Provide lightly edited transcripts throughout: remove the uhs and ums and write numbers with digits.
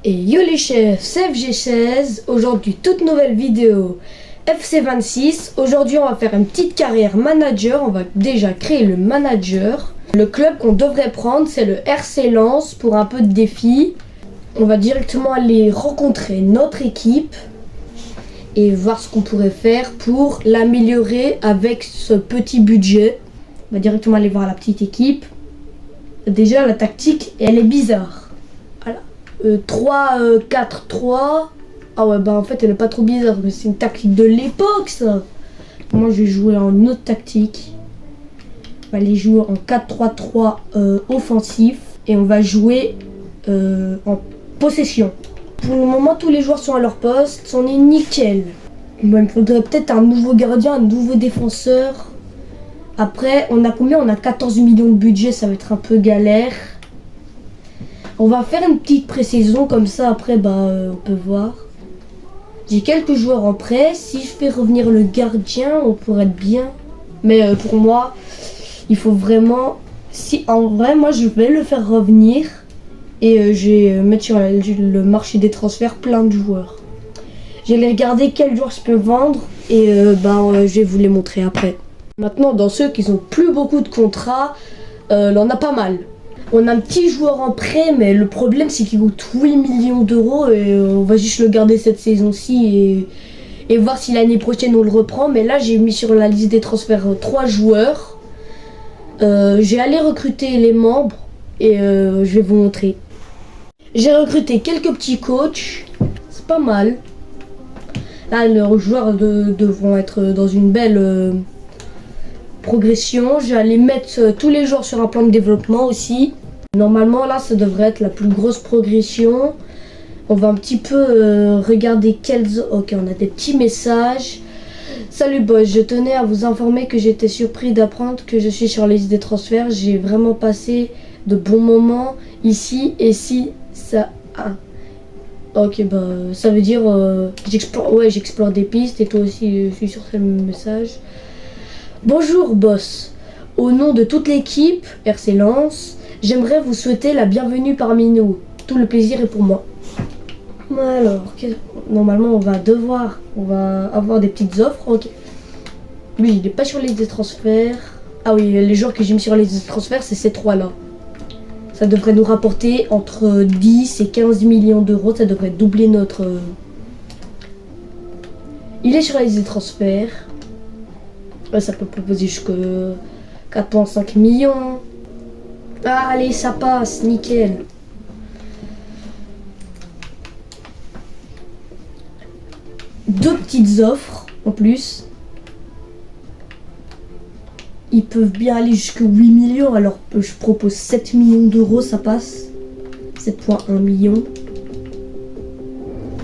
Et yo les chefs, c'est FG16, aujourd'hui toute nouvelle vidéo FC26. Aujourd'hui on va faire une petite carrière manager, on va déjà créer le manager. Le club qu'on devrait prendre c'est le RC Lens pour un peu de défi. On va directement aller rencontrer notre équipe et voir ce qu'on pourrait faire pour l'améliorer avec ce petit budget. On va directement aller voir la petite équipe. Déjà la tactique elle est bizarre. 3, 4, 3. Ah ouais, bah en fait elle est pas trop bizarre, mais c'est une tactique de l'époque ça. Moi je vais jouer en une autre tactique. On va aller jouer en 4-3-3 offensif. Et on va jouer en possession. Pour le moment tous les joueurs sont à leur poste, on est nickel. Bon, il me faudrait peut-être un nouveau gardien, un nouveau défenseur. Après on a combien? On a 14 millions de budget, ça va être un peu galère. On va faire une petite pré-saison comme ça, après on peut voir. J'ai quelques joueurs en prêt, si je fais revenir le gardien, on pourrait être bien. Mais pour moi, il faut vraiment... En vrai, moi je vais le faire revenir et je vais mettre sur le marché des transferts plein de joueurs. Je vais regarder quels joueurs je peux vendre et je vais vous les montrer après. Maintenant, dans ceux qui n'ont plus beaucoup de contrats, on en a pas mal. On a un petit joueur en prêt, mais le problème c'est qu'il coûte 8 millions d'euros et on va juste le garder cette saison-ci et voir si l'année prochaine on le reprend. Mais là j'ai mis sur la liste des transferts 3 joueurs. J'ai allé recruter les membres et je vais vous montrer. J'ai recruté quelques petits coachs, c'est pas mal. Là leurs joueurs devront être dans une belle progression. Je vais aller mettre tous les joueurs sur un plan de développement aussi. Normalement là ça devrait être la plus grosse progression. On va un petit peu regarder quels... Ok, on a des petits messages. Salut boss, je tenais à vous informer que j'étais surpris d'apprendre que je suis sur la liste des transferts. J'ai vraiment passé de bons moments ici et si ça... Ok, ça veut dire j'explore des pistes et toi aussi je suis sur ce message. Bonjour boss, au nom de toute l'équipe RC Lens, j'aimerais vous souhaiter la bienvenue parmi nous. Tout le plaisir est pour moi. Alors, normalement on va avoir des petites offres. Ok. Lui il n'est pas sur la liste des transferts. Ah oui, les joueurs que j'ai mis sur la liste des transferts c'est ces 3 là. Ça devrait nous rapporter entre 10 et 15 millions d'euros. Ça devrait doubler notre... Il est sur la liste des transferts. Ça peut proposer jusqu'à 4,5 millions. Ah, allez, ça passe, nickel. Deux petites offres en plus. Ils peuvent bien aller jusqu'à 8 millions. Alors je propose 7 millions d'euros, ça passe. 7,1 millions.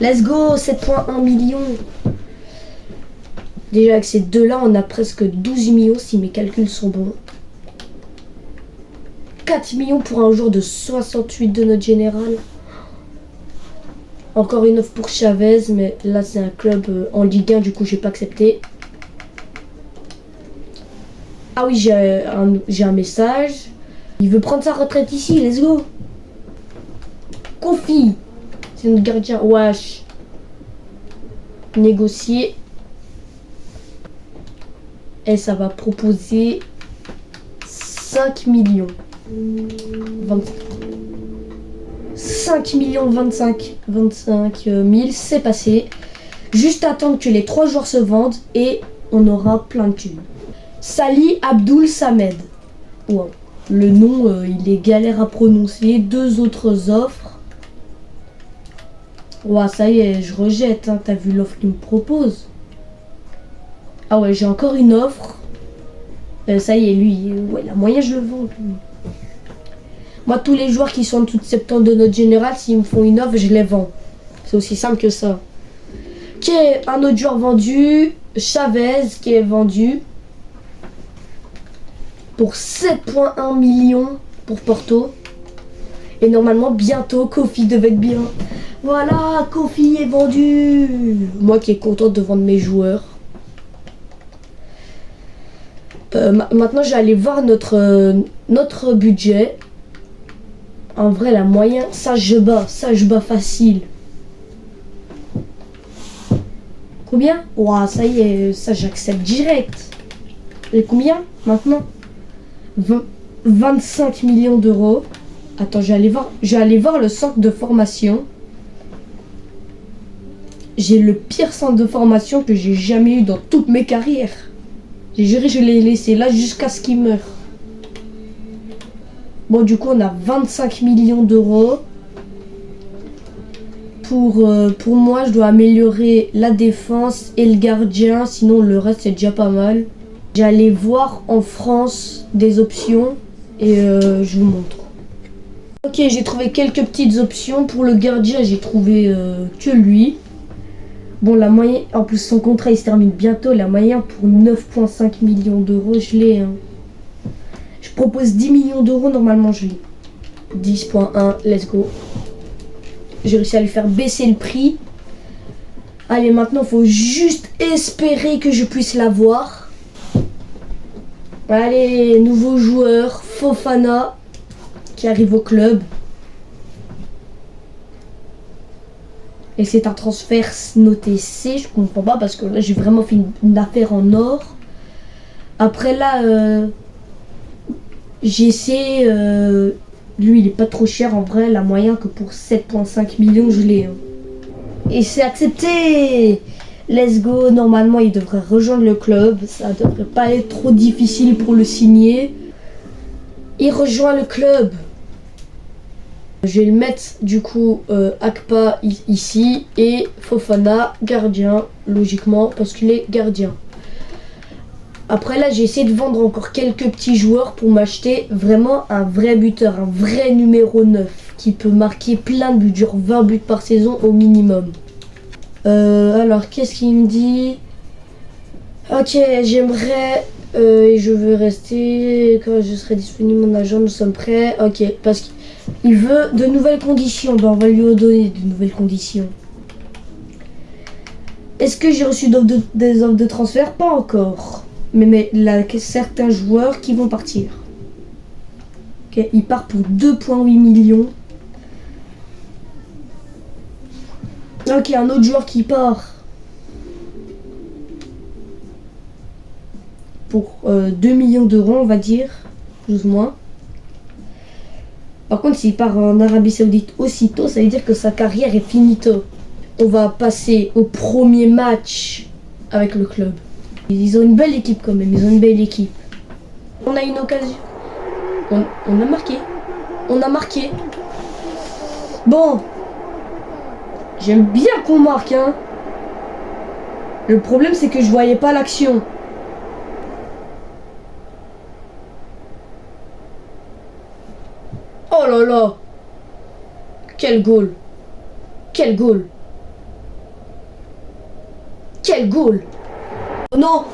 Let's go, 7,1 millions. Déjà avec ces deux-là, on a presque 12 millions si mes calculs sont bons. 4 millions pour un joueur de 68 de notre général. Encore une offre pour Chavez, mais là c'est un club en Ligue 1, du coup j'ai pas accepté. Ah oui, j'ai un message. Il veut prendre sa retraite ici, let's go. Kofi, c'est notre gardien. Wesh. Négocier. Et ça va proposer 5 millions. 5 millions 25 000, c'est passé. Juste attendre que les 3 joueurs se vendent et on aura plein de thunes. Sali Abdoul Samed. Wow. Le nom, il est galère à prononcer. 2 autres offres. Wow, ça y est, je rejette. Hein. T'as vu l'offre qu'il me propose? Ah ouais, j'ai encore une offre. Ça y est, lui, ouais, la moyenne, je le vends. Lui. Moi, tous les joueurs qui sont en dessous de 70 de notre général, s'ils me font une offre, je les vends. C'est aussi simple que ça. Ok, un autre joueur vendu. Chavez qui est vendu. Pour 7,1 millions pour Porto. Et normalement, bientôt, Kofi devait être bien. Voilà, Kofi est vendu. Moi qui est contente de vendre mes joueurs. Maintenant, je vais aller voir notre budget. En vrai, la moyen, ça je bats facile. Combien? Ouah, ça y est, ça j'accepte direct. Et combien maintenant? 25 millions d'euros. Attends, je vais aller voir le centre de formation. J'ai le pire centre de formation que j'ai jamais eu dans toute mes carrières. J'ai juré, je l'ai laissé là jusqu'à ce qu'il meure. Bon, du coup, on a 25 millions d'euros. Pour moi, je dois améliorer la défense et le gardien. Sinon, le reste, c'est déjà pas mal. J'allais voir en France des options et je vous montre. Ok, j'ai trouvé quelques petites options. Pour le gardien, j'ai trouvé que lui. Bon, la moyenne, en plus son contrat il se termine bientôt. La moyenne pour 9,5 millions d'euros, je l'ai. Hein. Je propose 10 millions d'euros, normalement je l'ai. 10.1, let's go. J'ai réussi à lui faire baisser le prix. Allez, maintenant il faut juste espérer que je puisse l'avoir. Allez, nouveau joueur, Fofana, qui arrive au club. Et c'est un transfert noté C, je comprends pas parce que là j'ai vraiment fait une affaire en or. Après là, j'ai essayé, lui il est pas trop cher en vrai, la moyenne que pour 7,5 millions je l'ai. Hein. Et c'est accepté. Let's go, normalement il devrait rejoindre le club, ça devrait pas être trop difficile pour le signer. Il rejoint le club. Je vais le mettre du coup Akpa ici et Fofana gardien logiquement parce qu'il est gardien. Après là j'ai essayé de vendre encore quelques petits joueurs pour m'acheter vraiment un vrai buteur, un vrai numéro 9 qui peut marquer plein de buts, genre 20 buts par saison au minimum. Alors qu'est-ce qu'il me dit? Ok, j'aimerais et je veux rester quand je serai disponible, mon agent, nous sommes prêts. Ok, parce que il veut de nouvelles conditions. Ben, on va lui donner de nouvelles conditions. Est-ce que j'ai reçu des offres de transfert? Pas encore. Mais il y a certains joueurs qui vont partir. Ok, il part pour 2,8 millions. Ok, un autre joueur qui part. Pour 2 millions d'euros, on va dire. Plus ou moins. Par contre, s'il part en Arabie Saoudite aussitôt, ça veut dire que sa carrière est finito. On va passer au premier match avec le club. Ils ont une belle équipe quand même, ils ont une belle équipe. On a une occasion. On a marqué. On a marqué. Bon. J'aime bien qu'on marque, hein. Le problème, c'est que je voyais pas l'action. Oh là là! Quel goal! Quel goal! Quel goal! Oh non!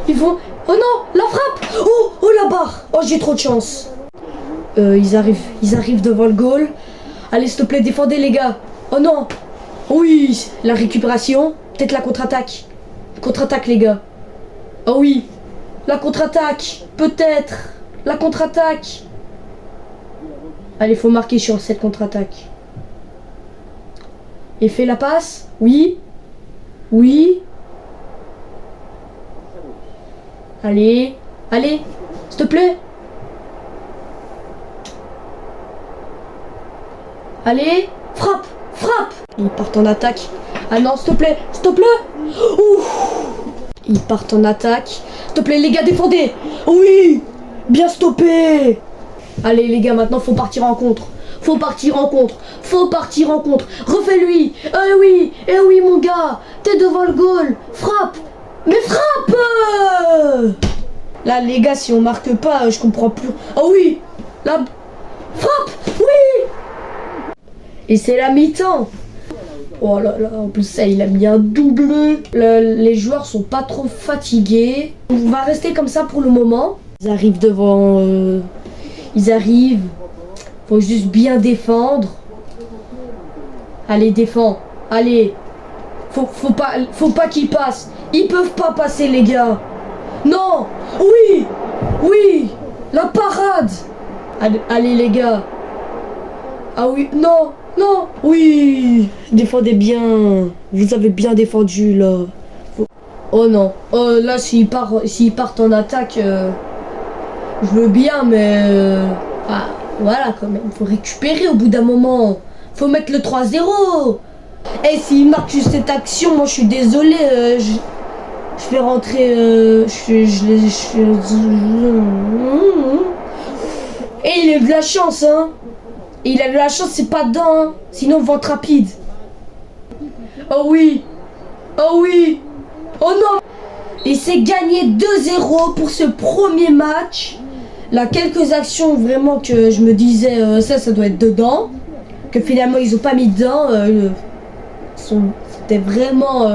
Ils vont... Oh non! La frappe! Oh! Oh la barre! Oh j'ai trop de chance! Ils arrivent devant le goal. Allez s'il te plaît, défendez les gars! Oh non! Oui! La récupération. Peut-être la contre-attaque. Contre-attaque les gars. Oh oui! La contre-attaque! Peut-être! La contre-attaque! Allez, faut marquer sur cette contre-attaque. Et fait la passe. Oui. Oui. Allez. Allez. S'il te plaît. Allez. Frappe. Frappe. Ils partent en attaque. Ah non, s'il te plaît. S'il te plaît. Ouf. Ils partent en attaque. S'il te plaît, les gars, défendez. Oui. Bien stoppé. Allez les gars, maintenant faut partir en contre. Faut partir en contre. Faut partir en contre. Refais-lui. Eh oui mon gars. T'es devant le goal. Frappe. Mais frappe. Là les gars, si on marque pas, je comprends plus. Oh oui. La frappe. Oui. Et c'est la mi-temps. Oh là là, en plus ça, il a mis un doublé. Les joueurs sont pas trop fatigués. On va rester comme ça pour le moment. Ils arrivent devant... Ils arrivent. Faut juste bien défendre. Allez, défends. Allez. Faut pas qu'ils passent. Ils peuvent pas passer, les gars. Non. Oui. Oui. La parade. Allez les gars. Ah oui, non, non, oui. Défendez bien. Vous avez bien défendu là. Oh non. Là, s'ils partent en attaque, je veux bien, mais ah, voilà quand même. Faut récupérer au bout d'un moment. Faut mettre le 3-0. Et s'ils marquent juste cette action, moi je suis désolé. Je vais rentrer. Et il a de la chance, hein. Et il a de la chance, c'est pas dedans, hein. Sinon, vente rapide. Oh oui. Oh oui. Oh non. Et c'est gagné 2-0 pour ce premier match. Là, quelques actions vraiment que je me disais, ça doit être dedans. Que finalement, ils ont pas mis dedans. C'était vraiment...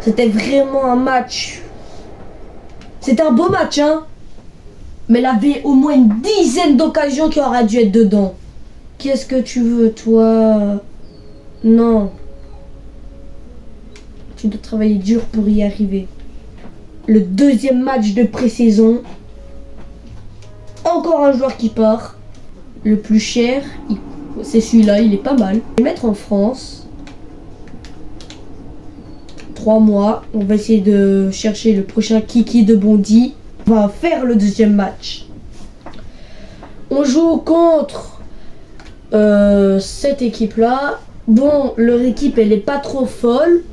C'était vraiment un match. C'était un beau match, hein. Mais il avait au moins une dizaine d'occasions qui auraient dû être dedans. Qu'est-ce que tu veux, toi? Non. Tu dois travailler dur pour y arriver. Le deuxième match de pré-saison. Encore un joueur qui part. Le plus cher, c'est celui-là, il est pas mal. Je vais mettre en France. 3 mois. On va essayer de chercher le prochain Kiki de Bondy. On va faire le deuxième match. On joue contre cette équipe-là. Bon, leur équipe, elle est pas trop folle.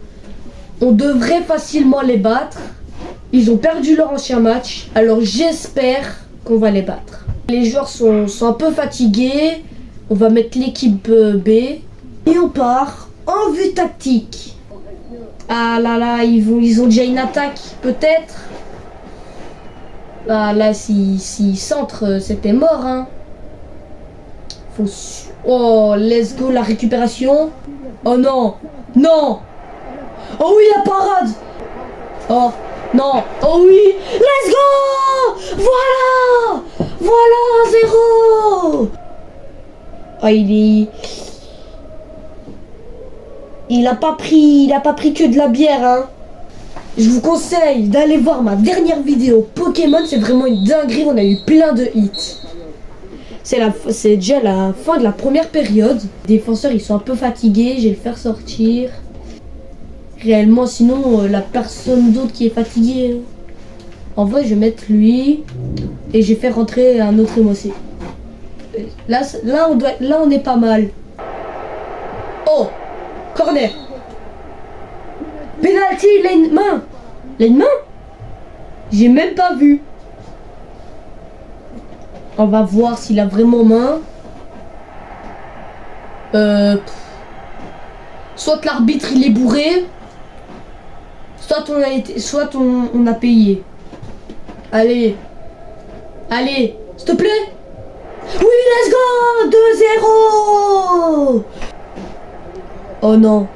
On devrait facilement les battre. Ils ont perdu leur ancien match. Alors j'espère qu'on va les battre. Les joueurs sont un peu fatigués. On va mettre l'équipe B. Et on part en vue tactique. Ah là là, ils ont déjà une attaque, peut-être. Ah là, si centre, c'était mort, hein. Oh, let's go, la récupération. Oh non, non. Oh oui, la parade. Oh, non. Oh oui, let's go. Voilà. Voilà, 1-0. Oh, il a pas pris que de la bière, hein. Je vous conseille d'aller voir ma dernière vidéo Pokémon, c'est vraiment une dinguerie, on a eu plein de hits. C'est déjà la fin de la première période. Les défenseurs, ils sont un peu fatigués, je vais le faire sortir. Réellement, sinon, la personne d'autre qui est fatiguée. En vrai, je vais mettre lui et je vais faire rentrer un autre émocé. Là, on est pas mal. Oh, corner. Penalty, il a une main. Il a une main? J'ai même pas vu. On va voir s'il a vraiment main. Soit l'arbitre il est bourré, soit on a payé. Allez. Allez, s'il te plaît. Oui, let's go. 2-0. Oh non.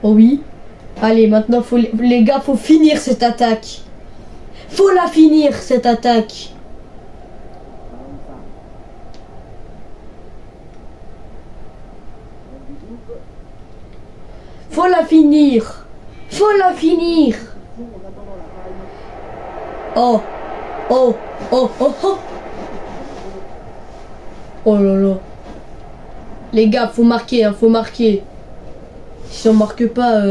Oh oui. Allez, maintenant, les gars, faut finir cette attaque. Faut la finir, cette attaque. Faut la finir. Faut la finir. Oh. Oh. Oh. Oh. Oh. Oh là là. Les gars, faut marquer, hein, faut marquer. Si on marque pas...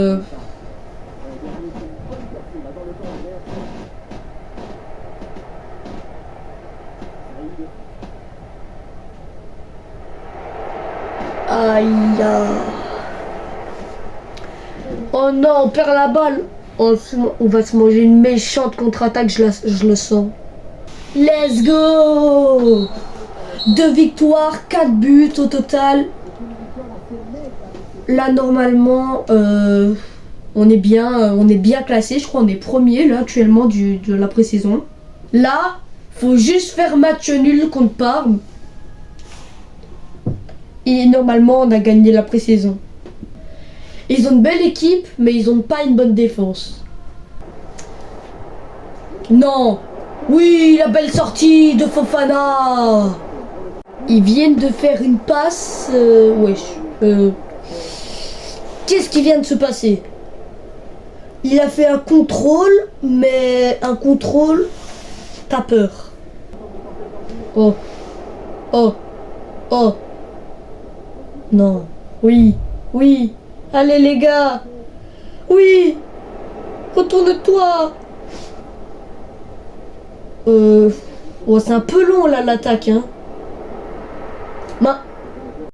Aïe. Oh non, on perd la balle. On va se manger une méchante contre-attaque, je le sens. Let's go. 2 victoires, 4 buts au total. Là, normalement, on est bien classé. Je crois on est premier là actuellement de la pré-saison. Là, faut juste faire match nul contre Parme. Et normalement, on a gagné la pré-saison. Ils ont une belle équipe, mais ils n'ont pas une bonne défense. Non. Oui, la belle sortie de Fofana. Ils viennent de faire une passe. Wesh. Qu'est-ce qui vient de se passer? Il a fait un contrôle, mais un contrôle, t'as peur. Oh, oh, oh. Non, oui, oui. Allez les gars. Oui. Retourne-toi. Oh, c'est un peu long là l'attaque, hein. Ma...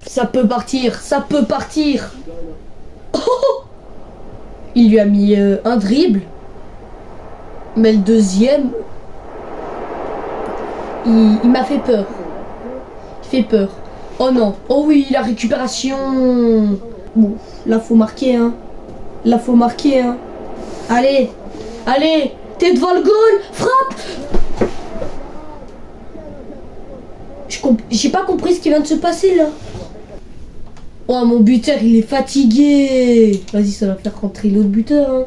Ça peut partir, ça peut partir. Oh, il lui a mis un dribble. Mais le deuxième, il m'a fait peur. Il fait peur. Oh non. Oh oui, la récupération. Bon, là faut marquer, hein. Là faut marquer, hein. Allez, allez, t'es devant le goal, frappe. J'ai pas compris ce qui vient de se passer là. Oh, mon buteur, il est fatigué. Vas-y, ça va faire rentrer l'autre buteur, hein.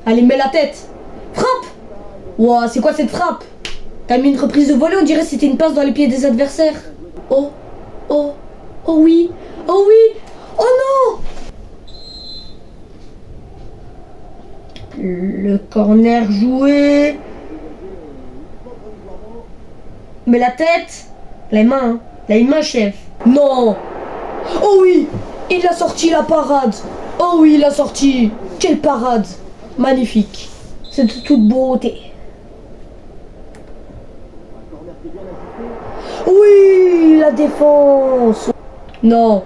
Allez, mets la tête. Frappe. Ouah, c'est quoi cette frappe? T'as mis une reprise de volée, on dirait que c'était une passe dans les pieds des adversaires. Oh, oh, oh oui, oh oui, oh non. Le corner joué. Mais la tête. Les mains, hein. Les mains, chef. Non. Oh oui, il a sorti la parade. Oh oui, il a sorti. Quelle parade. Magnifique. C'est de toute beauté. Oui, la défense. Non.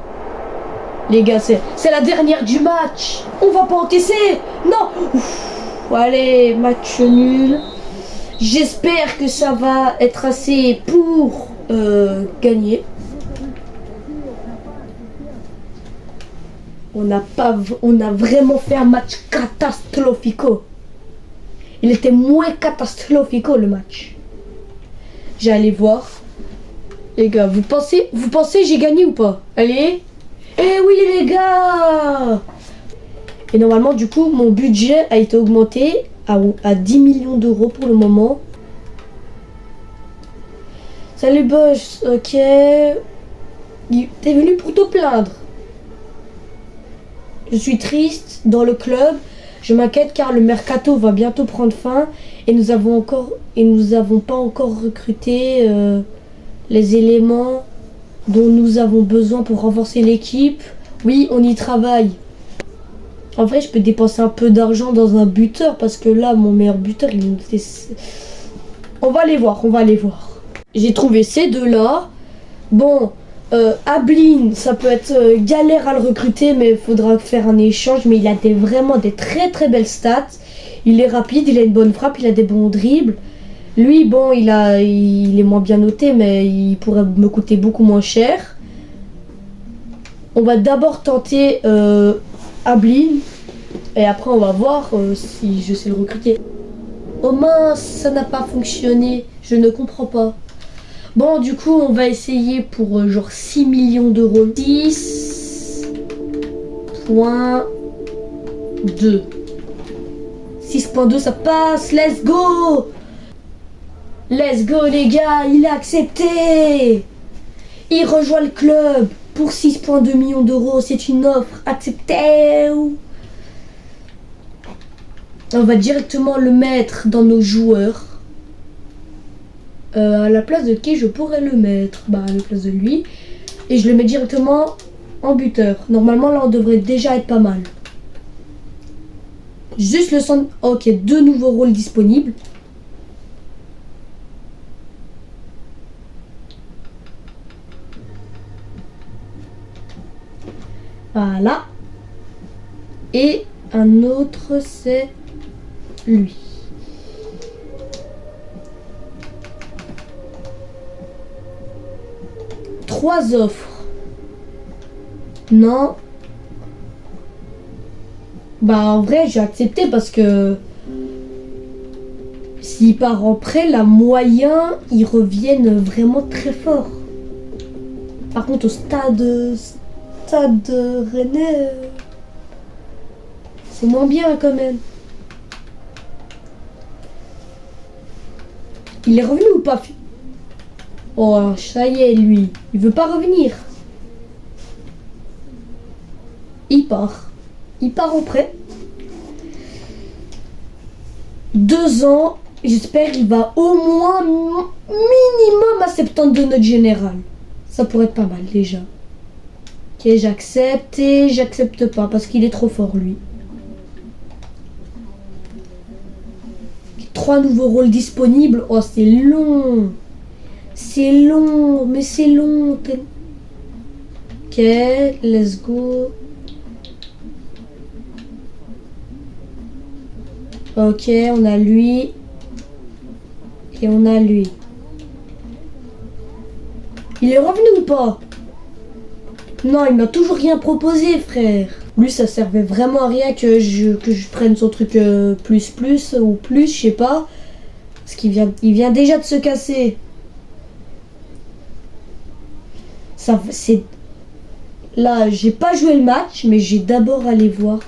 Les gars, c'est la dernière du match. On va pas encaisser. Non. Ouf. Allez, match nul. J'espère que ça va être assez pour gagner. On a vraiment fait un match catastrophico. Il était moins catastrophico le match. J'allais voir. Les gars, vous pensez j'ai gagné ou pas? Allez. Eh oui les gars. Et normalement du coup mon budget a été augmenté à 10 millions d'euros pour le moment. Salut boss, ok. T'es venu pour te plaindre. Je suis triste dans le club. Je m'inquiète car le mercato va bientôt prendre fin et nous avons pas encore recruté les éléments dont nous avons besoin pour renforcer l'équipe. Oui, on y travaille. En vrai, je peux dépenser un peu d'argent dans un buteur parce que là, mon meilleur buteur, on va les voir, J'ai trouvé ces deux-là. Bon, Ablin, ça peut être galère à le recruter, mais il faudra faire un échange. Mais il a vraiment des très très belles stats. Il est rapide, il a une bonne frappe, il a des bons dribbles. Lui, bon, il est moins bien noté, mais il pourrait me coûter beaucoup moins cher. On va d'abord tenter Ablin. Et après, on va voir si je sais le recruter. Oh mince, ça n'a pas fonctionné. Je ne comprends pas. Bon, du coup, on va essayer pour genre 6 millions d'euros. 6.2. 6.2, ça passe. Let's go. Let's go, les gars. Il a accepté. Il rejoint le club pour 6.2 millions d'euros. C'est une offre acceptée. On va directement le mettre dans nos joueurs. À la place de qui je pourrais le mettre? Bah, à la place de lui. Et je le mets directement en buteur. Normalement, là, on devrait déjà être pas mal. Juste le centre. Ok, 2 nouveaux rôles disponibles. Voilà. Et un autre, c'est lui. Trois offres. Non. Bah en vrai j'ai accepté parce que s'il part en prêt, la moyen, ils reviennent vraiment très fort. Par contre au stade Rennais, c'est moins bien quand même. Il est revenu ou pas? Oh, ça y est, lui. Il veut pas revenir. part. Il part au prêt. 2 ans, j'espère qu'il va au moins minimum à 70 de note générale. Ça pourrait être pas mal déjà. Ok, j'accepte et j'accepte pas parce qu'il est trop fort lui. 3 nouveaux rôles disponibles. Oh, c'est long. C'est long, mais c'est long. Ok, let's go. Ok, on a lui. Et on a lui. Il est revenu ou pas? Non, il m'a toujours rien proposé, frère. Lui, ça servait vraiment à rien que je prenne son truc plus ou plus, je sais pas. Parce qu'il vient déjà de se casser. Ça, c'est... Là, j'ai pas joué le match, mais j'ai d'abord allé voir.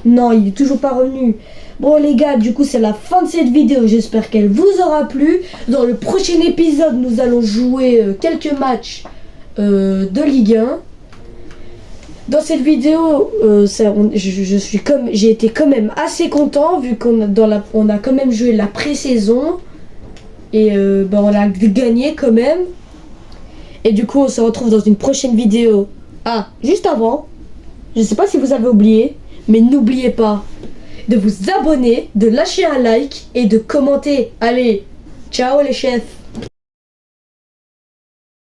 Non, il est toujours pas revenu. Bon les gars, du coup c'est la fin de cette vidéo. J'espère qu'elle vous aura plu. Dans le prochain épisode, nous allons jouer quelques matchs de Ligue 1. Dans cette vidéo, j'ai été quand même assez content vu on a quand même joué la pré-saison et on a gagné quand même. Et du coup, on se retrouve dans une prochaine vidéo. Ah, juste avant, je sais pas si vous avez oublié, mais n'oubliez pas de vous abonner, de lâcher un like et de commenter. Allez, ciao les chefs!